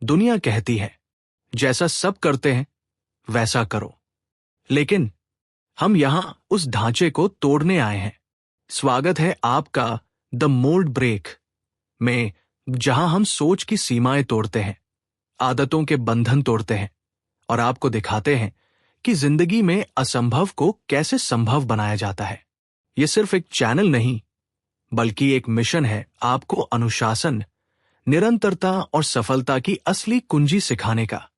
दुनिया कहती है जैसा सब करते हैं वैसा करो, लेकिन हम यहां उस ढांचे को तोड़ने आए हैं। स्वागत है आपका द मोल्ड ब्रेक में, जहां हम सोच की सीमाएं तोड़ते हैं, आदतों के बंधन तोड़ते हैं और आपको दिखाते हैं कि जिंदगी में असंभव को कैसे संभव बनाया जाता है। यह सिर्फ एक चैनल नहीं, बल्कि एक मिशन है आपको अनुशासन, निरंतरता और सफलता की असली कुंजी सिखाने का।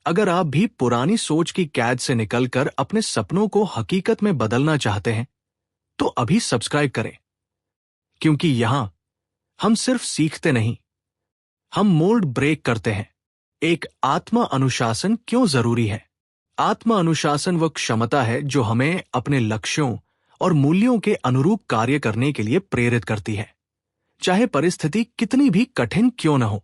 अगर आप भी पुरानी सोच की कैद से निकलकर अपने सपनों को हकीकत में बदलना चाहते हैं, तो अभी सब्सक्राइब करें, क्योंकि यहां हम सिर्फ सीखते नहीं, हम मोल्ड ब्रेक करते हैं। एक आत्म अनुशासन क्यों जरूरी है? आत्म अनुशासन वह क्षमता है जो हमें अपने लक्ष्यों और मूल्यों के अनुरूप कार्य करने के लिए प्रेरित करती है, चाहे परिस्थिति कितनी भी कठिन क्यों न हो।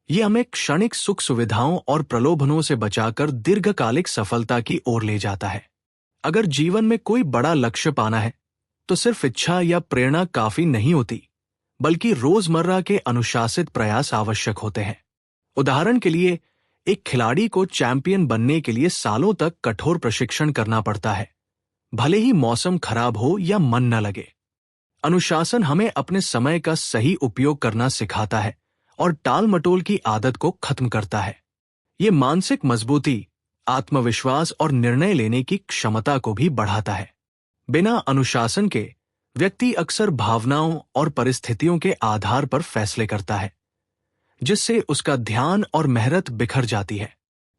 यह हमें क्षणिक सुख सुविधाओं और प्रलोभनों से बचाकर दीर्घकालिक सफलता की ओर ले जाता है। अगर जीवन में कोई बड़ा लक्ष्य पाना है, तो सिर्फ इच्छा या प्रेरणा काफी नहीं होती, बल्कि रोजमर्रा के अनुशासित प्रयास आवश्यक होते हैं। उदाहरण के लिए, एक खिलाड़ी को चैंपियन बनने के लिए सालों तक कठोर प्रशिक्षण करना पड़ता है, भले ही मौसम खराब हो या मन न लगे। अनुशासन हमें अपने समय का सही उपयोग करना सिखाता है और टाल-मटोल की आदत को खत्म करता है। ये मानसिक मजबूती, आत्मविश्वास और निर्णय लेने की क्षमता को भी बढ़ाता है। बिना अनुशासन के व्यक्ति अक्सर भावनाओं और परिस्थितियों के आधार पर फैसले करता है, जिससे उसका ध्यान और मेहनत बिखर जाती है।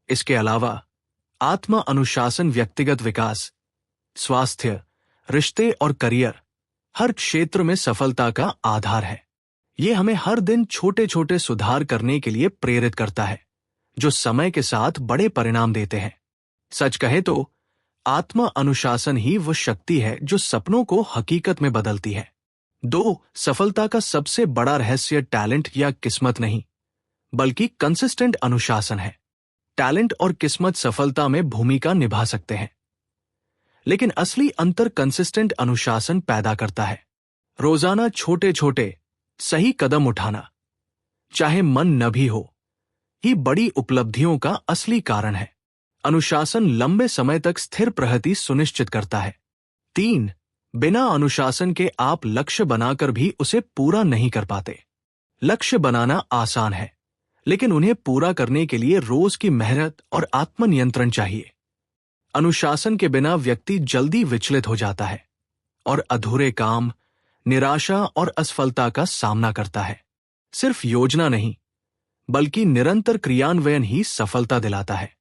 इसके अलावा आत्म अनुशासन व्यक्तिगत विकास, स्वास्थ्य, रिश्ते और करियर, हर क्षेत्र में सफलता का आधार है। यह हमें हर दिन छोटे छोटे सुधार करने के लिए प्रेरित करता है, जो समय के साथ बड़े परिणाम देते हैं। सच कहे तो आत्म अनुशासन ही वह शक्ति है जो सपनों को हकीकत में बदलती है। सफलता का सबसे बड़ा रहस्य टैलेंट या किस्मत नहीं, बल्कि कंसिस्टेंट अनुशासन है। टैलेंट और किस्मत सफलता में भूमिका निभा सकते हैं, लेकिन असली अंतर कंसिस्टेंट अनुशासन पैदा करता है। रोजाना छोटे छोटे सही कदम उठाना, चाहे मन न भी हो, ही बड़ी उपलब्धियों का असली कारण है। अनुशासन लंबे समय तक स्थिर प्रगति सुनिश्चित करता है। बिना अनुशासन के आप लक्ष्य बनाकर भी उसे पूरा नहीं कर पाते। लक्ष्य बनाना आसान है, लेकिन उन्हें पूरा करने के लिए रोज की मेहनत और आत्मनियंत्रण चाहिए। अनुशासन के बिना व्यक्ति जल्दी विचलित हो जाता है और अधूरे काम, निराशा और असफलता का सामना करता है। सिर्फ योजना नहीं, बल्कि निरंतर क्रियान्वयन ही सफलता दिलाता है।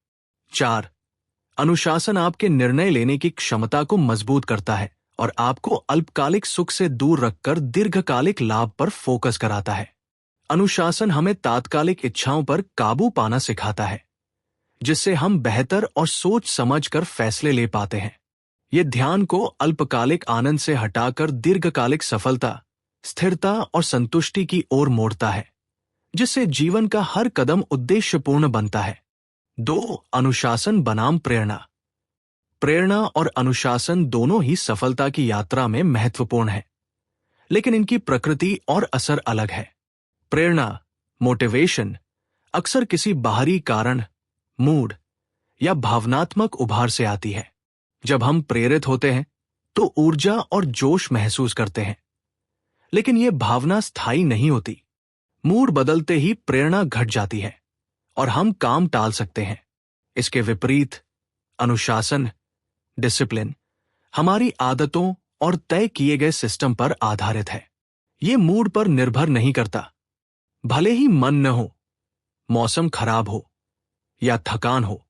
अनुशासन आपके निर्णय लेने की क्षमता को मजबूत करता है और आपको अल्पकालिक सुख से दूर रखकर दीर्घकालिक लाभ पर फोकस कराता है। अनुशासन हमें तात्कालिक इच्छाओं पर काबू पाना सिखाता है, जिससे हम बेहतर और सोच समझकर फैसले ले पाते हैं। यह ध्यान को अल्पकालिक आनंद से हटाकर दीर्घकालिक सफलता, स्थिरता और संतुष्टि की ओर मोड़ता है, जिससे जीवन का हर कदम उद्देश्यपूर्ण बनता है। अनुशासन बनाम प्रेरणा। प्रेरणा और अनुशासन दोनों ही सफलता की यात्रा में महत्वपूर्ण है, लेकिन इनकी प्रकृति और असर अलग है। प्रेरणा, मोटिवेशन, अक्सर किसी बाहरी कारण, मूड या भावनात्मक उभार से आती है। जब हम प्रेरित होते हैं तो ऊर्जा और जोश महसूस करते हैं, लेकिन यह भावना स्थायी नहीं होती। मूड बदलते ही प्रेरणा घट जाती है और हम काम टाल सकते हैं। इसके विपरीत अनुशासन, डिसिप्लिन, हमारी आदतों और तय किए गए सिस्टम पर आधारित है। यह मूड पर निर्भर नहीं करता। भले ही मन न हो, मौसम खराब हो या थकान हो,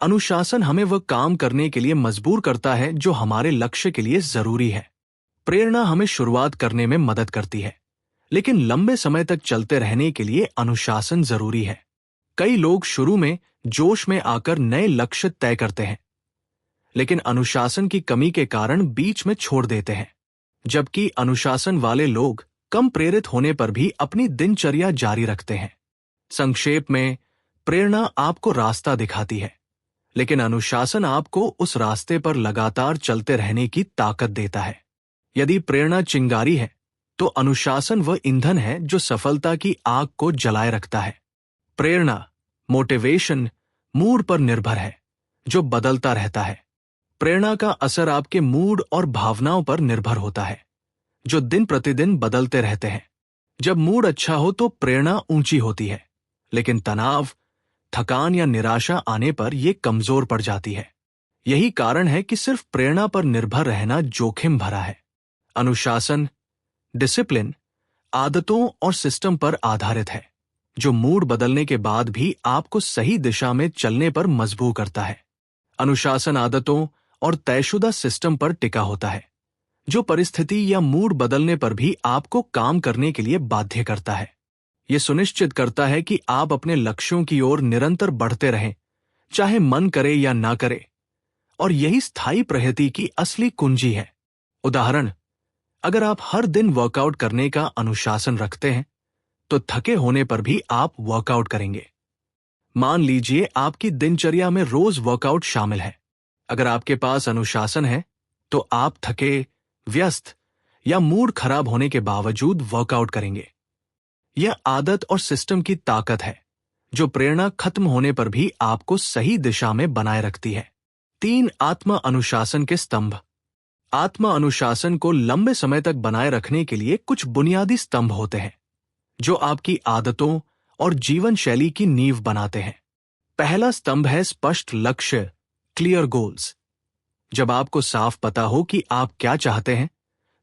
अनुशासन हमें वह काम करने के लिए मजबूर करता है जो हमारे लक्ष्य के लिए जरूरी है। प्रेरणा हमें शुरुआत करने में मदद करती है, लेकिन लंबे समय तक चलते रहने के लिए अनुशासन जरूरी है। कई लोग शुरू में जोश में आकर नए लक्ष्य तय करते हैं, लेकिन अनुशासन की कमी के कारण बीच में छोड़ देते हैं, जबकि अनुशासन वाले लोग कम प्रेरित होने पर भी अपनी दिनचर्या जारी रखते हैं। संक्षेप में, प्रेरणा आपको रास्ता दिखाती है, लेकिन अनुशासन आपको उस रास्ते पर लगातार चलते रहने की ताकत देता है। यदि प्रेरणा चिंगारी है, तो अनुशासन वह ईंधन है जो सफलता की आग को जलाए रखता है। प्रेरणा, मोटिवेशन, मूड पर निर्भर है, जो बदलता रहता है। प्रेरणा का असर आपके मूड और भावनाओं पर निर्भर होता है, जो दिन प्रतिदिन बदलते रहते हैं। जब मूड अच्छा हो तो प्रेरणा ऊंची होती है, लेकिन तनाव, थकान या निराशा आने पर यह कमजोर पड़ जाती है। यही कारण है कि सिर्फ प्रेरणा पर निर्भर रहना जोखिम भरा है। अनुशासन, डिसिप्लिन, आदतों और सिस्टम पर आधारित है, जो मूड बदलने के बाद भी आपको सही दिशा में चलने पर मजबूर करता है। अनुशासन आदतों और तयशुदा सिस्टम पर टिका होता है, जो परिस्थिति या मूड बदलने पर भी आपको काम करने के लिए बाध्य करता है। यह सुनिश्चित करता है कि आप अपने लक्ष्यों की ओर निरंतर बढ़ते रहें, चाहे मन करे या ना करे, और यही स्थायी प्रगति की असली कुंजी है। उदाहरण, अगर आप हर दिन वर्कआउट करने का अनुशासन रखते हैं, तो थके होने पर भी आप वर्कआउट करेंगे। मान लीजिए आपकी दिनचर्या में रोज वर्कआउट शामिल है। अगर आपके पास अनुशासन है, तो आप थके, व्यस्त या मूड खराब होने के बावजूद वर्कआउट करेंगे। यह आदत और सिस्टम की ताकत है, जो प्रेरणा खत्म होने पर भी आपको सही दिशा में बनाए रखती है। 3 आत्म अनुशासन के स्तंभ। आत्म अनुशासन को लंबे समय तक बनाए रखने के लिए कुछ बुनियादी स्तंभ होते हैं, जो आपकी आदतों और जीवन शैली की नींव बनाते हैं। पहला स्तंभ है स्पष्ट लक्ष्य, क्लियर गोल्स। जब आपको साफ पता हो कि आप क्या चाहते हैं,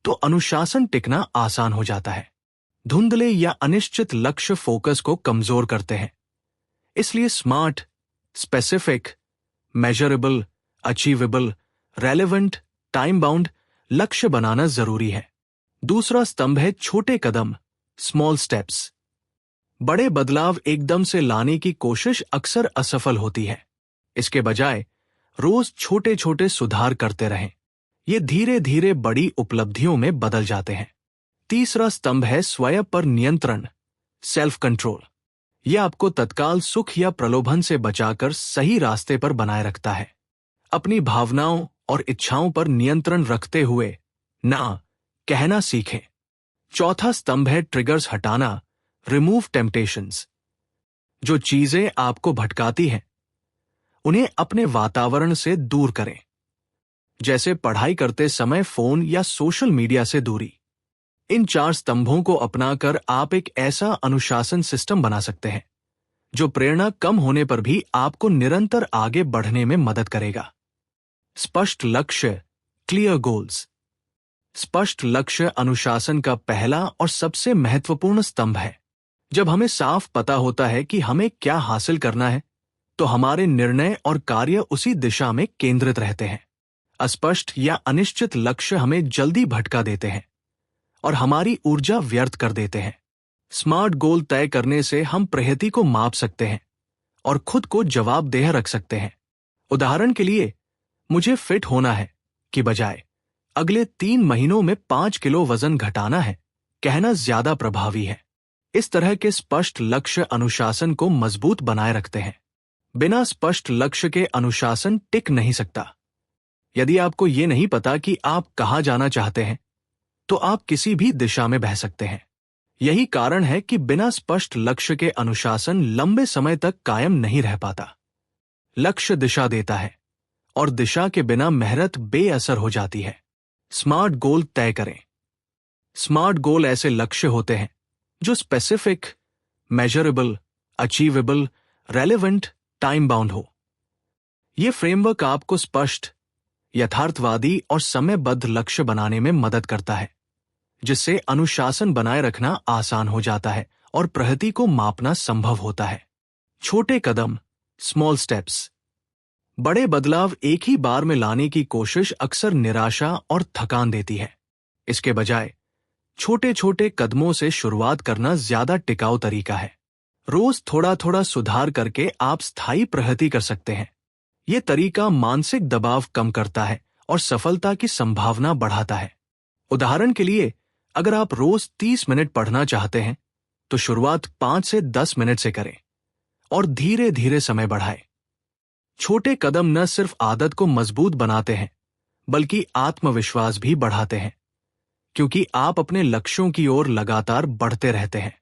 तो अनुशासन टिकना आसान हो जाता है। धुंधले या अनिश्चित लक्ष्य फोकस को कमजोर करते हैं। इसलिए smart, specific, measurable, achievable, relevant, time bound लक्ष्य बनाना जरूरी है। दूसरा स्तंभ है छोटे कदम, स्मॉल स्टेप्स। बड़े बदलाव एकदम से लाने की कोशिश अक्सर असफल होती है। इसके बजाय रोज छोटे छोटे सुधार करते रहें। ये धीरे धीरे बड़ी उपलब्धियों में बदल जाते हैं। तीसरा स्तंभ है स्वयं पर नियंत्रण, सेल्फ कंट्रोल। यह आपको तत्काल सुख या प्रलोभन से बचाकर सही रास्ते पर बनाए रखता है। अपनी भावनाओं और इच्छाओं पर नियंत्रण रखते हुए ना कहना सीखें। चौथा स्तंभ है ट्रिगर्स हटाना, रिमूव टेम्पटेशंस। जो चीजें आपको भटकाती हैं, उन्हें अपने वातावरण से दूर करें, जैसे पढ़ाई करते समय फोन या सोशल मीडिया से दूरी। इन 4 स्तंभों को अपनाकर आप एक ऐसा अनुशासन सिस्टम बना सकते हैं, जो प्रेरणा कम होने पर भी आपको निरंतर आगे बढ़ने में मदद करेगा। स्पष्ट लक्ष्य, क्लियर गोल्स। स्पष्ट लक्ष्य अनुशासन का पहला और सबसे महत्वपूर्ण स्तंभ है। जब हमें साफ पता होता है कि हमें क्या हासिल करना है, तो हमारे निर्णय और कार्य उसी दिशा में केंद्रित रहते हैं। अस्पष्ट या अनिश्चित लक्ष्य हमें जल्दी भटका देते हैं और हमारी ऊर्जा व्यर्थ कर देते हैं। स्मार्ट गोल तय करने से हम प्रगति को माप सकते हैं और खुद को जवाबदेह रख सकते हैं। उदाहरण के लिए, मुझे फिट होना है की बजाय अगले 3 महीनों में 5 किलो वजन घटाना है कहना ज्यादा प्रभावी है। इस तरह के स्पष्ट लक्ष्य अनुशासन को मजबूत बनाए रखते हैं। बिना स्पष्ट लक्ष्य के अनुशासन टिक नहीं सकता। यदि आपको ये नहीं पता कि आप कहाँ जाना चाहते हैं, तो आप किसी भी दिशा में बह सकते हैं। यही कारण है कि बिना स्पष्ट लक्ष्य के अनुशासन लंबे समय तक कायम नहीं रह पाता। लक्ष्य दिशा देता है, और दिशा के बिना मेहनत बेअसर हो जाती है। स्मार्ट गोल तय करें। स्मार्ट गोल ऐसे लक्ष्य होते हैं जो specific, measurable, achievable, relevant, time bound हो। यह फ्रेमवर्क आपको स्पष्ट, यथार्थवादी और समयबद्ध लक्ष्य बनाने में मदद करता है, जिससे अनुशासन बनाए रखना आसान हो जाता है और प्रगति को मापना संभव होता है। छोटे कदम, स्मॉल स्टेप्स। बड़े बदलाव एक ही बार में लाने की कोशिश अक्सर निराशा और थकान देती है। इसके बजाय छोटे छोटे कदमों से शुरुआत करना ज्यादा टिकाऊ तरीका है। रोज थोड़ा थोड़ा सुधार करके आप स्थायी प्रगति कर सकते हैं। यह तरीका मानसिक दबाव कम करता है और सफलता की संभावना बढ़ाता है। उदाहरण के लिए, अगर आप रोज 30 मिनट पढ़ना चाहते हैं, तो शुरुआत 5 से 10 मिनट से करें और धीरे धीरे समय बढ़ाएं। छोटे कदम न सिर्फ आदत को मजबूत बनाते हैं, बल्कि आत्मविश्वास भी बढ़ाते हैं, क्योंकि आप अपने लक्ष्यों की ओर लगातार बढ़ते रहते हैं।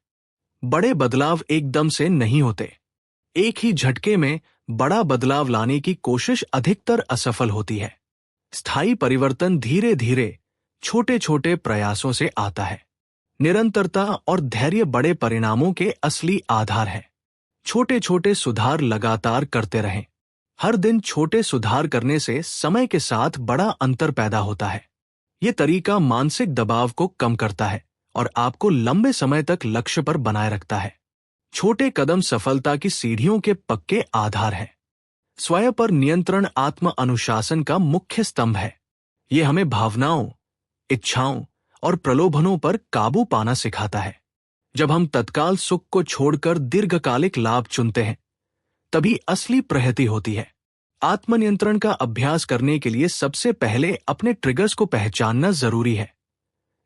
बड़े बदलाव एकदम से नहीं होते, एक ही झटके में बड़ा बदलाव लाने की कोशिश अधिकतर असफल होती है। स्थायी परिवर्तन धीरे धीरे छोटे छोटे प्रयासों से आता है। निरंतरता और धैर्य बड़े परिणामों के असली आधार है। छोटे छोटे सुधार लगातार करते रहें। हर दिन छोटे सुधार करने से समय के साथ बड़ा अंतर पैदा होता है। ये तरीका मानसिक दबाव को कम करता है और आपको लंबे समय तक लक्ष्य पर बनाए रखता है। छोटे कदम सफलता की सीढ़ियों के पक्के आधार हैं। स्वयं पर नियंत्रण आत्म अनुशासन का मुख्य स्तंभ है। ये हमें भावनाओं, इच्छाओं और प्रलोभनों पर काबू पाना सिखाता है। जब हम तत्काल सुख को छोड़कर दीर्घकालिक लाभ चुनते हैं, तभी असली प्रगति होती है। आत्मनियंत्रण का अभ्यास करने के लिए सबसे पहले अपने ट्रिगर्स को पहचानना जरूरी है,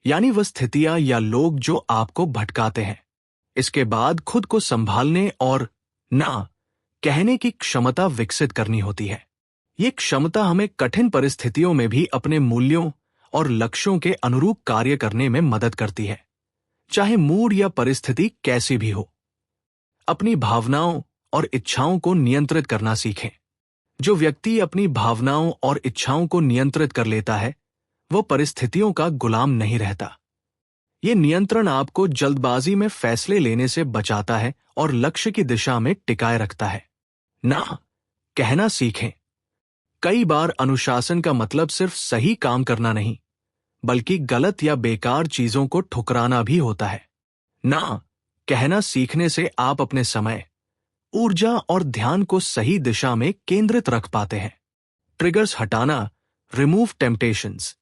यानी वह स्थितियां या लोग जो आपको भटकाते हैं। इसके बाद खुद को संभालने और ना कहने की क्षमता विकसित करनी होती है। ये क्षमता हमें कठिन परिस्थितियों में भी अपने मूल्यों और लक्ष्यों के अनुरूप कार्य करने में मदद करती है, चाहे मूड या परिस्थिति कैसी भी हो। अपनी भावनाओं और इच्छाओं को नियंत्रित करना सीखें। जो व्यक्ति अपनी भावनाओं और इच्छाओं को नियंत्रित कर लेता है, वह परिस्थितियों का गुलाम नहीं रहता। ये नियंत्रण आपको जल्दबाजी में फैसले लेने से बचाता है और लक्ष्य की दिशा में टिकाए रखता है। ना कहना सीखें। कई बार अनुशासन का मतलब सिर्फ सही काम करना नहीं, बल्कि गलत या बेकार चीजों को ठुकराना भी होता है। ना कहना सीखने से आप अपने समय, ऊर्जा और ध्यान को सही दिशा में केंद्रित रख पाते हैं। ट्रिगर्स हटाना, रिमूव टेम्पटेशंस।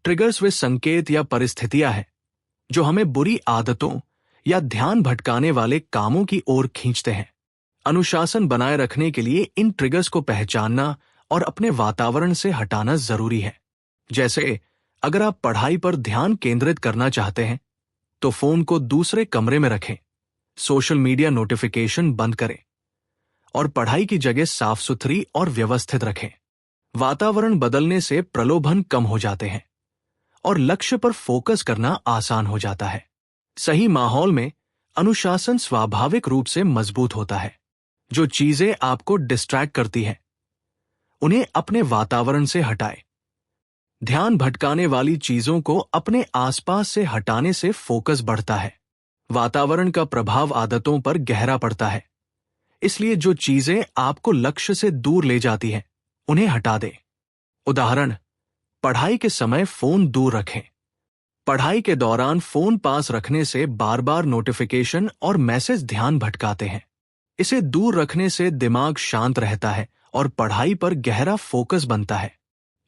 ट्रिगर्स वे संकेत या परिस्थितियां हैं जो हमें बुरी आदतों या ध्यान भटकाने वाले कामों की ओर खींचते हैं। अनुशासन बनाए रखने के लिए इन ट्रिगर्स को पहचानना और अपने वातावरण से हटाना जरूरी है। जैसे अगर आप पढ़ाई पर ध्यान केंद्रित करना चाहते हैं, तो फोन को दूसरे कमरे में रखें, सोशल मीडिया नोटिफिकेशन बंद करें और पढ़ाई की जगह साफ सुथरी और व्यवस्थित रखें। वातावरण बदलने से प्रलोभन कम हो जाते हैं और लक्ष्य पर फोकस करना आसान हो जाता है। सही माहौल में अनुशासन स्वाभाविक रूप से मजबूत होता है। जो चीजें आपको डिस्ट्रैक्ट करती हैं, उन्हें अपने वातावरण से हटाएं। ध्यान भटकाने वाली चीजों को अपने आसपास से हटाने से फोकस बढ़ता है। वातावरण का प्रभाव आदतों पर गहरा पड़ता है, इसलिए जो चीजें आपको लक्ष्य से दूर ले जाती हैं, उन्हें हटा दें। उदाहरण, पढ़ाई के समय फोन दूर रखें। पढ़ाई के दौरान फोन पास रखने से बार बार नोटिफिकेशन और मैसेज ध्यान भटकाते हैं। इसे दूर रखने से दिमाग शांत रहता है और पढ़ाई पर गहरा फोकस बनता है।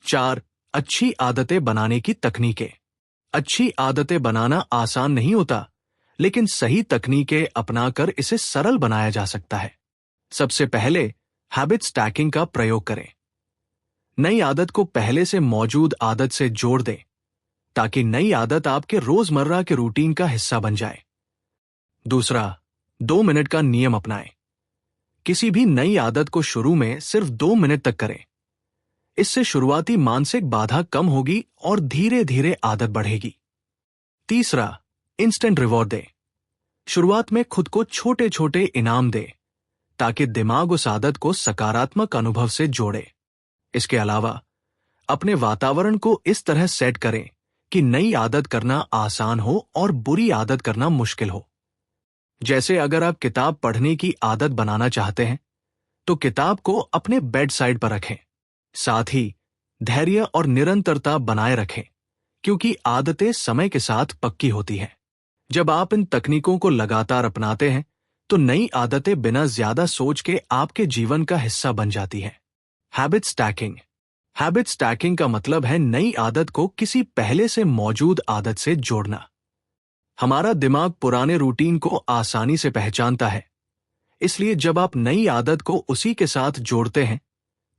4. अच्छी आदतें बनाने की तकनीकें। अच्छी आदतें बनाना आसान नहीं होता, लेकिन सही तकनीकें अपनाकर इसे सरल बनाया जा सकता है। सबसे पहले हैबिट स्टैकिंग का प्रयोग करें। नई आदत को पहले से मौजूद आदत से जोड़ दें, ताकि नई आदत आपके रोजमर्रा के रूटीन का हिस्सा बन जाए। दूसरा, 2 मिनट का नियम अपनाएं। किसी भी नई आदत को शुरू में सिर्फ 2 मिनट तक करें। इससे शुरुआती मानसिक बाधा कम होगी और धीरे धीरे आदत बढ़ेगी। तीसरा, इंस्टेंट रिवॉर्ड दें। शुरुआत में खुद को छोटे छोटे इनाम दें, ताकि दिमाग उस आदत को सकारात्मक अनुभव से जोड़े। इसके अलावा अपने वातावरण को इस तरह सेट करें कि नई आदत करना आसान हो और बुरी आदत करना मुश्किल हो। जैसे अगर आप किताब पढ़ने की आदत बनाना चाहते हैं, तो किताब को अपने बेड साइड पर रखें। साथ ही धैर्य और निरंतरता बनाए रखें, क्योंकि आदतें समय के साथ पक्की होती हैं। जब आप इन तकनीकों को लगातार अपनाते हैं, तो नई आदतें बिना ज्यादा सोच के आपके जीवन का हिस्सा बन जाती हैं। Habit stacking. हैबिट स्टैकिंग का मतलब है नई आदत को किसी पहले से मौजूद आदत से जोड़ना। हमारा दिमाग पुराने रूटीन को आसानी से पहचानता है, इसलिए जब आप नई आदत को उसी के साथ जोड़ते हैं,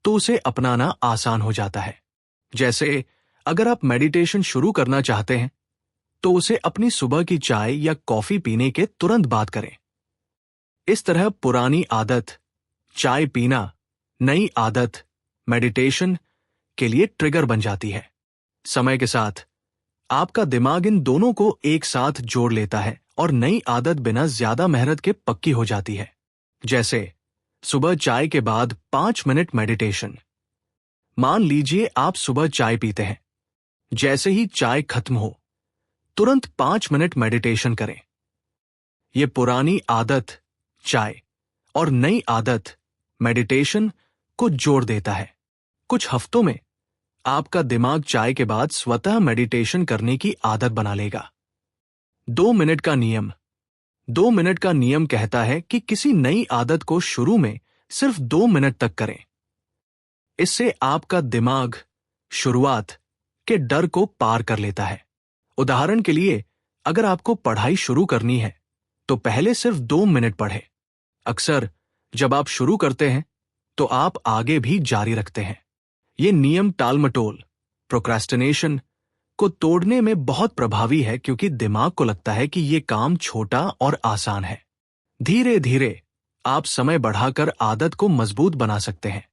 तो उसे अपनाना आसान हो जाता है। जैसे अगर आप मेडिटेशन शुरू करना चाहते हैं, तो उसे अपनी सुबह की चाय या कॉफी पीने के तुरंत बाद करें। इस तरह पुरानी आदत, चाय पीना, नई आदत, मेडिटेशन के लिए ट्रिगर बन जाती है। समय के साथ आपका दिमाग इन दोनों को एक साथ जोड़ लेता है और नई आदत बिना ज्यादा मेहनत के पक्की हो जाती है। जैसे सुबह चाय के बाद 5 मिनट मेडिटेशन। मान लीजिए आप सुबह चाय पीते हैं, जैसे ही चाय खत्म हो तुरंत 5 मिनट मेडिटेशन करें। यह पुरानी आदत चाय और नई आदत मेडिटेशन को जोड़ देता है। कुछ हफ्तों में आपका दिमाग चाय के बाद स्वतः मेडिटेशन करने की आदत बना लेगा। 2 मिनट का नियम। 2 मिनट का नियम कहता है कि किसी नई आदत को शुरू में सिर्फ 2 मिनट तक करें। इससे आपका दिमाग शुरुआत के डर को पार कर लेता है। उदाहरण के लिए, अगर आपको पढ़ाई शुरू करनी है तो पहले सिर्फ 2 मिनट पढ़ें। अक्सर जब आप शुरू करते हैं तो आप आगे भी जारी रखते हैं। यह नियम टालमटोल प्रोक्रेस्टिनेशन को तोड़ने में बहुत प्रभावी है, क्योंकि दिमाग को लगता है कि यह काम छोटा और आसान है। धीरे धीरे आप समय बढ़ाकर आदत को मजबूत बना सकते हैं।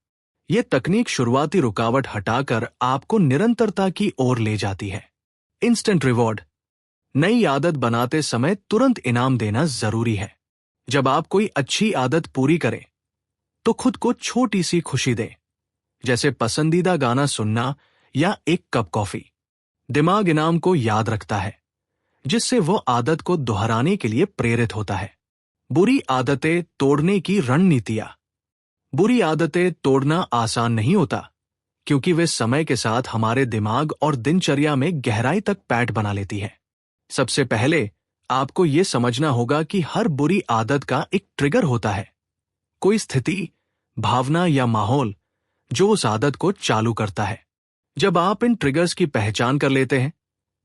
यह तकनीक शुरुआती रुकावट हटाकर आपको निरंतरता की ओर ले जाती है। Instant reward. नई आदत बनाते समय तुरंत इनाम देना जरूरी है। जब आप कोई अच्छी आदत पूरी करें तो खुद को छोटी सी खुशी दें, जैसे पसंदीदा गाना सुनना या एक कप कॉफी। दिमाग इनाम को याद रखता है, जिससे वो आदत को दोहराने के लिए प्रेरित होता है। बुरी आदतें तोड़ने की रणनीतियां। बुरी आदतें तोड़ना आसान नहीं होता, क्योंकि वे समय के साथ हमारे दिमाग और दिनचर्या में गहराई तक पैठ बना लेती हैं। सबसे पहले आपको यह समझना होगा कि हर बुरी आदत का एक ट्रिगर होता है, कोई स्थिति, भावना या माहौल जो उस आदत को चालू करता है। जब आप इन ट्रिगर्स की पहचान कर लेते हैं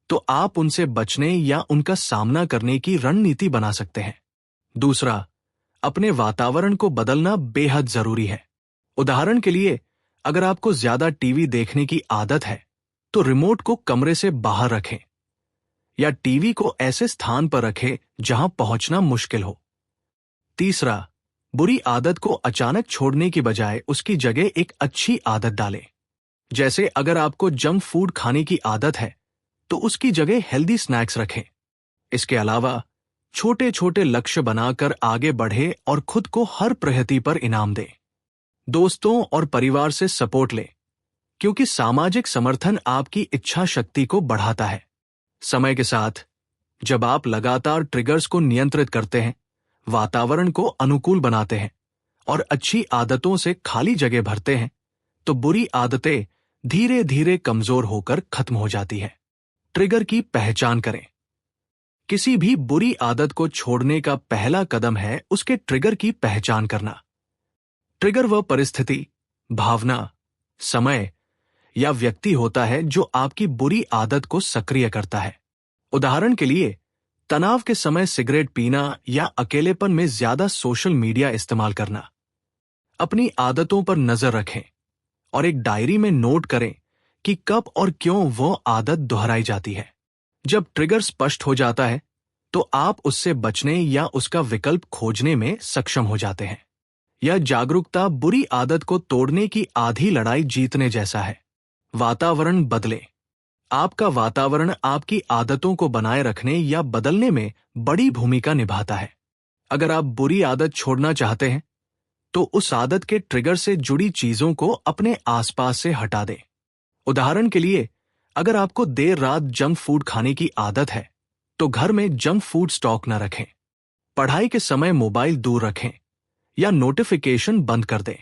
तो आप उनसे बचने या उनका सामना करने की रणनीति बना सकते हैं। दूसरा, अपने वातावरण को बदलना बेहद जरूरी है। उदाहरण के लिए, अगर आपको ज्यादा टीवी देखने की आदत है तो रिमोट को कमरे से बाहर रखें या टीवी को ऐसे स्थान पर रखें जहां पहुंचना मुश्किल हो। तीसरा, बुरी आदत को अचानक छोड़ने की बजाय उसकी जगह एक अच्छी आदत डालें। जैसे अगर आपको जंक फूड खाने की आदत है तो उसकी जगह हेल्दी स्नैक्स रखें। इसके अलावा छोटे छोटे लक्ष्य बनाकर आगे बढ़े और खुद को हर प्रगति पर इनाम दें। दोस्तों और परिवार से सपोर्ट लें, क्योंकि सामाजिक समर्थन आपकी इच्छा शक्ति को बढ़ाता है। समय के साथ जब आप लगातार ट्रिगर्स को नियंत्रित करते हैं, वातावरण को अनुकूल बनाते हैं और अच्छी आदतों से खाली जगह भरते हैं, तो बुरी आदतें धीरे धीरे कमजोर होकर खत्म हो जाती है। ट्रिगर की पहचान करें। किसी भी बुरी आदत को छोड़ने का पहला कदम है उसके ट्रिगर की पहचान करना। ट्रिगर वह परिस्थिति, भावना, समय या व्यक्ति होता है जो आपकी बुरी आदत को सक्रिय करता है। उदाहरण के लिए, तनाव के समय सिगरेट पीना या अकेलेपन में ज्यादा सोशल मीडिया इस्तेमाल करना। अपनी आदतों पर नजर रखें और एक डायरी में नोट करें कि कब और क्यों वो आदत दोहराई जाती है। जब ट्रिगर स्पष्ट हो जाता है तो आप उससे बचने या उसका विकल्प खोजने में सक्षम हो जाते हैं। यह जागरूकता बुरी आदत को तोड़ने की आधी लड़ाई जीतने जैसा है। वातावरण बदले। आपका वातावरण आपकी आदतों को बनाए रखने या बदलने में बड़ी भूमिका निभाता है। अगर आप बुरी आदत छोड़ना चाहते हैं तो उस आदत के ट्रिगर से जुड़ी चीजों को अपने आसपास से हटा दें। उदाहरण के लिए, अगर आपको देर रात जंक फूड खाने की आदत है तो घर में जंक फूड स्टॉक न रखें। पढ़ाई के समय मोबाइल दूर रखें या नोटिफिकेशन बंद कर दें।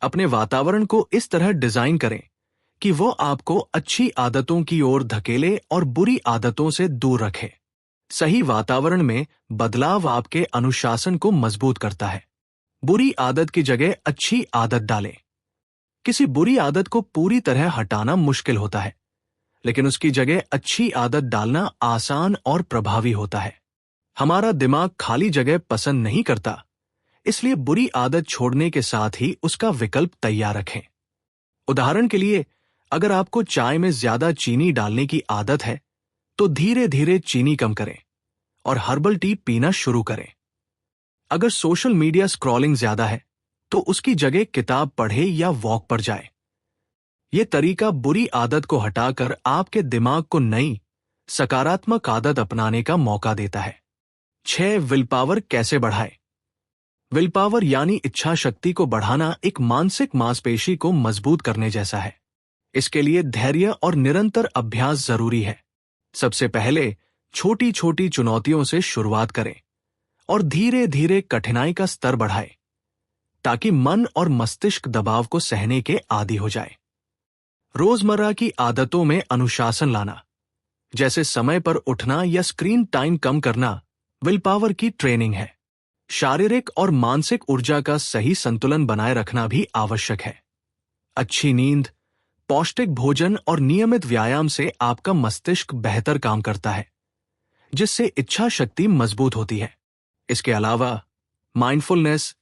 अपने वातावरण को इस तरह डिजाइन करें कि वो आपको अच्छी आदतों की ओर धकेले और बुरी आदतों से दूर रखे। सही वातावरण में बदलाव आपके अनुशासन को मजबूत करता है। बुरी आदत की जगह अच्छी आदत डालें। किसी बुरी आदत को पूरी तरह हटाना मुश्किल होता है, लेकिन उसकी जगह अच्छी आदत डालना आसान और प्रभावी होता है। हमारा दिमाग खाली जगह पसंद नहीं करता, इसलिए बुरी आदत छोड़ने के साथ ही उसका विकल्प तैयार रखें। उदाहरण के लिए, अगर आपको चाय में ज्यादा चीनी डालने की आदत है तो धीरे धीरे चीनी कम करें और हर्बल टी पीना शुरू करें। अगर सोशल मीडिया स्क्रॉलिंग ज्यादा है तो उसकी जगह किताब पढ़े या वॉक पर जाए। यह तरीका बुरी आदत को हटाकर आपके दिमाग को नई सकारात्मक आदत अपनाने का मौका देता है। 6 विल पावर कैसे बढ़ाएं? विल पावर यानी इच्छा शक्ति को बढ़ाना एक मानसिक मांसपेशी को मजबूत करने जैसा है। इसके लिए धैर्य और निरंतर अभ्यास जरूरी है। सबसे पहले छोटी छोटी चुनौतियों से शुरुआत करें और धीरे धीरे कठिनाई का स्तर बढ़ाएं, ताकि मन और मस्तिष्क दबाव को सहने के आदी हो जाए। रोजमर्रा की आदतों में अनुशासन लाना, जैसे समय पर उठना या स्क्रीन टाइम कम करना, विल पावर की ट्रेनिंग है। शारीरिक और मानसिक ऊर्जा का सही संतुलन बनाए रखना भी आवश्यक है। अच्छी नींद, पौष्टिक भोजन और नियमित व्यायाम से आपका मस्तिष्क बेहतर काम करता है, जिससे इच्छा शक्ति मजबूत होती है। इसके अलावा माइंडफुलनेस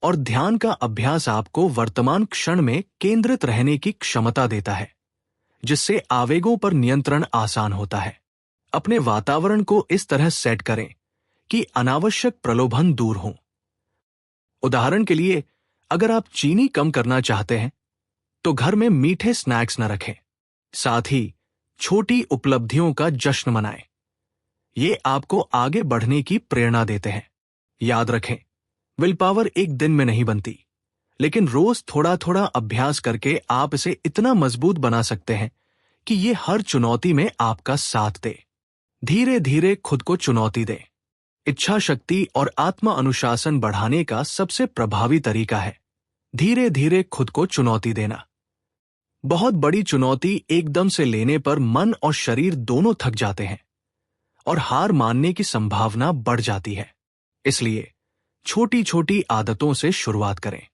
और ध्यान का अभ्यास आपको वर्तमान क्षण में केंद्रित रहने की क्षमता देता है, जिससे आवेगों पर नियंत्रण आसान होता है। अपने वातावरण को इस तरह सेट करें कि अनावश्यक प्रलोभन दूर हों। उदाहरण के लिए, अगर आप चीनी कम करना चाहते हैं तो घर में मीठे स्नैक्स न रखें। साथ ही छोटी उपलब्धियों का जश्न मनाएं। ये आपको आगे बढ़ने की प्रेरणा देते हैं। याद रखें, विल पावर एक दिन में नहीं बनती, लेकिन रोज थोड़ा थोड़ा अभ्यास करके आप इसे इतना मजबूत बना सकते हैं कि ये हर चुनौती में आपका साथ दे। धीरे धीरे खुद को चुनौती दें। इच्छा शक्ति और आत्म अनुशासन बढ़ाने का सबसे प्रभावी तरीका है धीरे धीरे खुद को चुनौती देना। बहुत बड़ी चुनौती एकदम से लेने पर मन और शरीर दोनों थक जाते हैं और हार मानने की संभावना बढ़ जाती है। इसलिए छोटी छोटी आदतों से शुरुआत करें।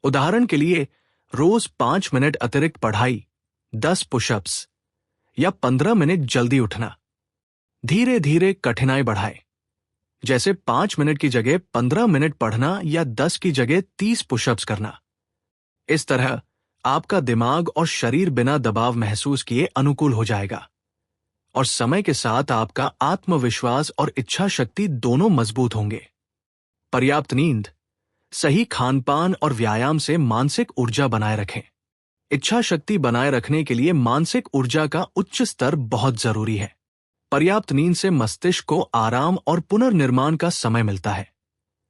उदाहरण के लिए, रोज 5 मिनट अतिरिक्त पढ़ाई, 10 पुशअप्स या 15 मिनट जल्दी उठना। धीरे धीरे कठिनाई बढ़ाएं, जैसे 5 मिनट की जगह 15 मिनट पढ़ना या 10 की जगह 30 पुशअप्स करना। इस तरह आपका दिमाग और शरीर बिना दबाव महसूस किए अनुकूल हो जाएगा और समय के साथ आपका आत्मविश्वास और इच्छा शक्ति दोनों मजबूत होंगे। पर्याप्त नींद, सही खानपान और व्यायाम से मानसिक ऊर्जा बनाए रखें। इच्छा शक्ति बनाए रखने के लिए मानसिक ऊर्जा का उच्च स्तर बहुत जरूरी है। पर्याप्त नींद से मस्तिष्क को आराम और पुनर्निर्माण का समय मिलता है,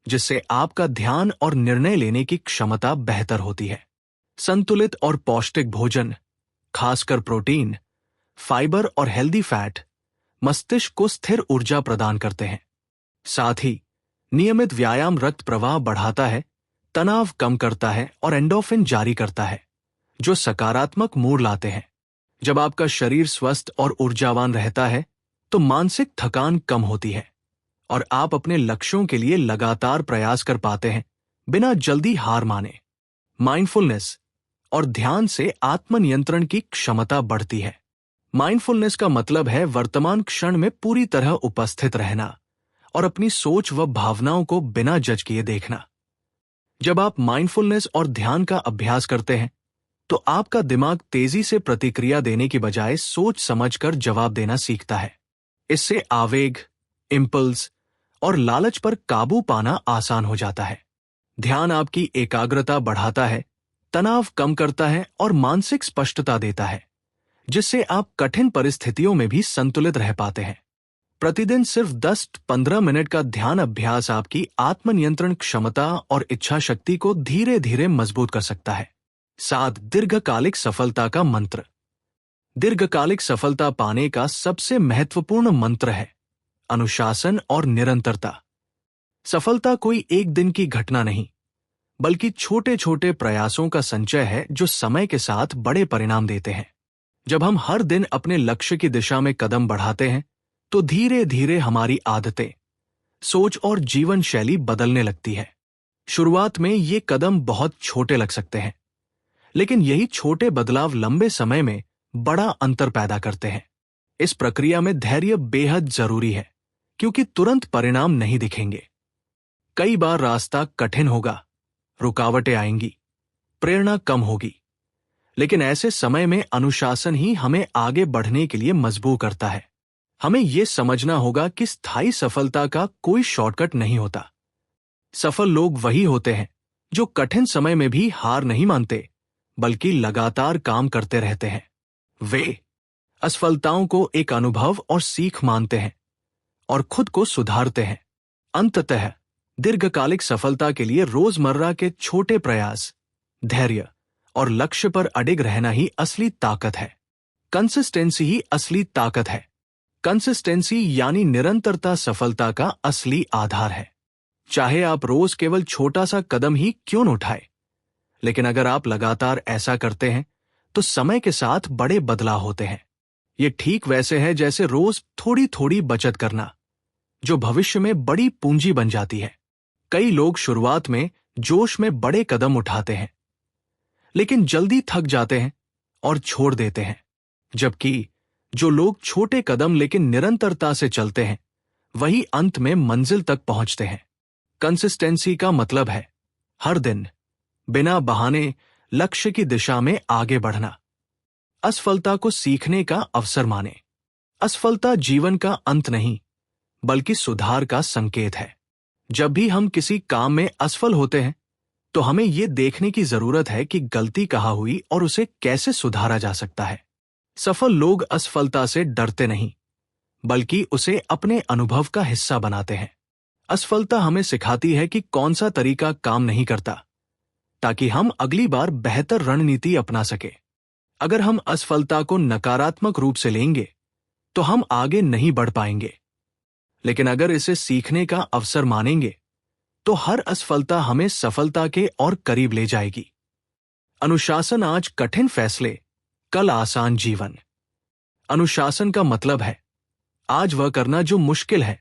जिससे आपका ध्यान और निर्णय लेने की क्षमता बेहतर होती है। संतुलित और पौष्टिक भोजन, खासकर प्रोटीन, फाइबर और हेल्दी फैट, मस्तिष्क को स्थिर ऊर्जा प्रदान करते हैं। साथ ही नियमित व्यायाम रक्त प्रवाह बढ़ाता है, तनाव कम करता है और एंडोर्फिन जारी करता है, जो सकारात्मक मूड लाते हैं। जब आपका शरीर स्वस्थ और ऊर्जावान रहता है तो मानसिक थकान कम होती है और आप अपने लक्ष्यों के लिए लगातार प्रयास कर पाते हैं, बिना जल्दी हार माने। माइंडफुलनेस और ध्यान से आत्मनियंत्रण की क्षमता बढ़ती है। माइंडफुलनेस का मतलब है वर्तमान क्षण में पूरी तरह उपस्थित रहना और अपनी सोच व भावनाओं को बिना जज किए देखना। जब आप माइंडफुलनेस और ध्यान का अभ्यास करते हैं तो आपका दिमाग तेजी से प्रतिक्रिया देने की बजाय सोच समझकर जवाब देना सीखता है। इससे आवेग, इंपल्स और लालच पर काबू पाना आसान हो जाता है। ध्यान आपकी एकाग्रता बढ़ाता है, तनाव कम करता है और मानसिक स्पष्टता देता है, जिससे आप कठिन परिस्थितियों में भी संतुलित रह पाते हैं। प्रतिदिन सिर्फ 10-15 मिनट का ध्यान अभ्यास आपकी आत्मनियंत्रण क्षमता और इच्छा शक्ति को धीरे धीरे मजबूत कर सकता है। 7. दीर्घकालिक सफलता का मंत्र। दीर्घकालिक सफलता पाने का सबसे महत्वपूर्ण मंत्र है अनुशासन और निरंतरता। सफलता कोई एक दिन की घटना नहीं, बल्कि छोटे छोटे प्रयासों का संचय है जो समय के साथ बड़े परिणाम देते हैं। जब हम हर दिन अपने लक्ष्य की दिशा में कदम बढ़ाते हैं तो धीरे धीरे हमारी आदतें, सोच और जीवन शैली बदलने लगती है। शुरुआत में ये कदम बहुत छोटे लग सकते हैं, लेकिन यही छोटे बदलाव लंबे समय में बड़ा अंतर पैदा करते हैं। इस प्रक्रिया में धैर्य बेहद जरूरी है, क्योंकि तुरंत परिणाम नहीं दिखेंगे। कई बार रास्ता कठिन होगा, रुकावटें आएंगी, प्रेरणा कम होगी, लेकिन ऐसे समय में अनुशासन ही हमें आगे बढ़ने के लिए मजबूर करता है। हमें यह समझना होगा कि स्थायी सफलता का कोई शॉर्टकट नहीं होता। सफल लोग वही होते हैं जो कठिन समय में भी हार नहीं मानते, बल्कि लगातार काम करते रहते हैं। वे असफलताओं को एक अनुभव और सीख मानते हैं और खुद को सुधारते हैं। अंततः दीर्घकालिक सफलता के लिए रोजमर्रा के छोटे प्रयास, धैर्य और लक्ष्य पर अडिग रहना ही असली ताकत है। कंसिस्टेंसी ही असली ताकत है। कंसिस्टेंसी यानी निरंतरता सफलता का असली आधार है। चाहे आप रोज केवल छोटा सा कदम ही क्यों न उठाए, लेकिन अगर आप लगातार ऐसा करते हैं तो समय के साथ बड़े बदलाव होते हैं। ये ठीक वैसे है जैसे रोज थोड़ी थोड़ी बचत करना, जो भविष्य में बड़ी पूंजी बन जाती है। कई लोग शुरुआत में जोश में बड़े कदम उठाते हैं, लेकिन जल्दी थक जाते हैं और छोड़ देते हैं। जबकि जो लोग छोटे कदम लेकिन निरंतरता से चलते हैं, वही अंत में मंजिल तक पहुंचते हैं। कंसिस्टेंसी का मतलब है हर दिन बिना बहाने लक्ष्य की दिशा में आगे बढ़ना। असफलता को सीखने का अवसर माने। असफलता जीवन का अंत नहीं, बल्कि सुधार का संकेत है। जब भी हम किसी काम में असफल होते हैं, तो हमें यह देखने की जरूरत है कि गलती कहाँ हुई और उसे कैसे सुधारा जा सकता है। सफल लोग असफलता से डरते नहीं, बल्कि उसे अपने अनुभव का हिस्सा बनाते हैं। असफलता हमें सिखाती है कि कौन सा तरीका काम नहीं करता, ताकि हम अगली बार बेहतर रणनीति अपना सके। अगर हम असफलता को नकारात्मक रूप से लेंगे, तो हम आगे नहीं बढ़ पाएंगे। लेकिन अगर इसे सीखने का अवसर मानेंगे, तो हर असफलता हमें सफलता के और करीब ले जाएगी। अनुशासन आज कठिन फैसले, कल आसान जीवन। अनुशासन का मतलब है आज वह करना जो मुश्किल है,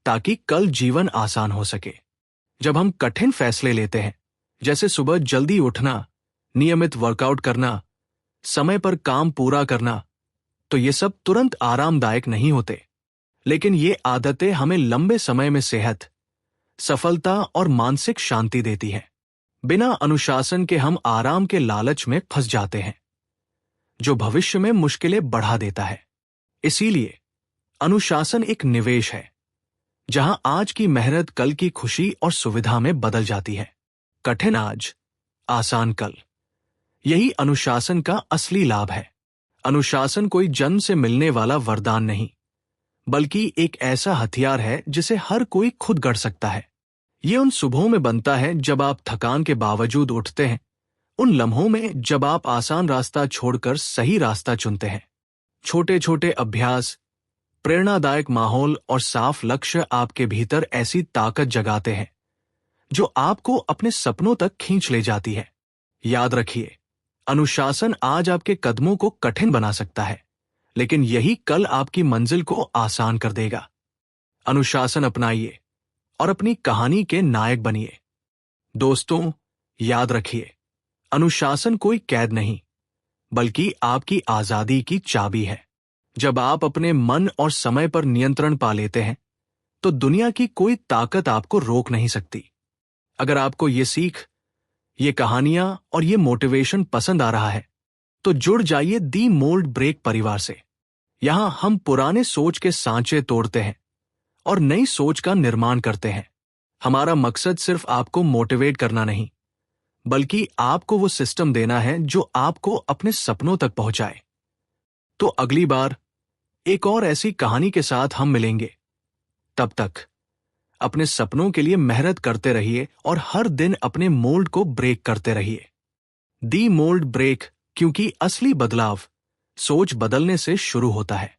ताकि कल जीवन आसान हो सके। जब हम कठिन फैसले लेते हैं, जैसे सुबह जल्दी उठना, नियमित वर्कआउट करना, समय पर काम पूरा करना, तो ये सब तुरंत आरामदायक नहीं होते, लेकिन ये आदतें हमें लंबे समय में सेहत, सफलता और मानसिक शांति देती है। बिना अनुशासन के हम आराम के लालच में फंस जाते हैं, जो भविष्य में मुश्किलें बढ़ा देता है। इसीलिए अनुशासन एक निवेश है, जहां आज की मेहनत कल की खुशी और सुविधा में बदल जाती है। कठिन आज, आसान कल, यही अनुशासन का असली लाभ है। अनुशासन कोई जन्म से मिलने वाला वरदान नहीं, बल्कि एक ऐसा हथियार है जिसे हर कोई खुद गढ़ सकता है। ये उन सुबहों में बनता है जब आप थकान के बावजूद उठते हैं, उन लम्हों में जब आप आसान रास्ता छोड़कर सही रास्ता चुनते हैं। छोटे छोटे अभ्यास, प्रेरणादायक माहौल और साफ लक्ष्य आपके भीतर ऐसी ताकत जगाते हैं जो आपको अपने सपनों तक खींच ले जाती है। याद रखिए, अनुशासन आज आपके कदमों को कठिन बना सकता है, लेकिन यही कल आपकी मंजिल को आसान कर देगा। अनुशासन अपनाइए और अपनी कहानी के नायक बनिए। दोस्तों, याद रखिए, अनुशासन कोई कैद नहीं, बल्कि आपकी आजादी की चाबी है। जब आप अपने मन और समय पर नियंत्रण पा लेते हैं, तो दुनिया की कोई ताकत आपको रोक नहीं सकती। अगर आपको ये सीख, ये कहानियां और ये मोटिवेशन पसंद आ रहा है, तो जुड़ जाइए दी मोल्ड ब्रेक परिवार से। यहां हम पुराने सोच के सांचे तोड़ते हैं और नई सोच का निर्माण करते हैं। हमारा मकसद सिर्फ आपको मोटिवेट करना नहीं, बल्कि आपको वो सिस्टम देना है जो आपको अपने सपनों तक पहुंचाए। तो अगली बार एक और ऐसी कहानी के साथ हम मिलेंगे। तब तक अपने सपनों के लिए मेहनत करते रहिए और हर दिन अपने मोल्ड को ब्रेक करते रहिए। दी मोल्ड ब्रेक, क्योंकि असली बदलाव सोच बदलने से शुरू होता है।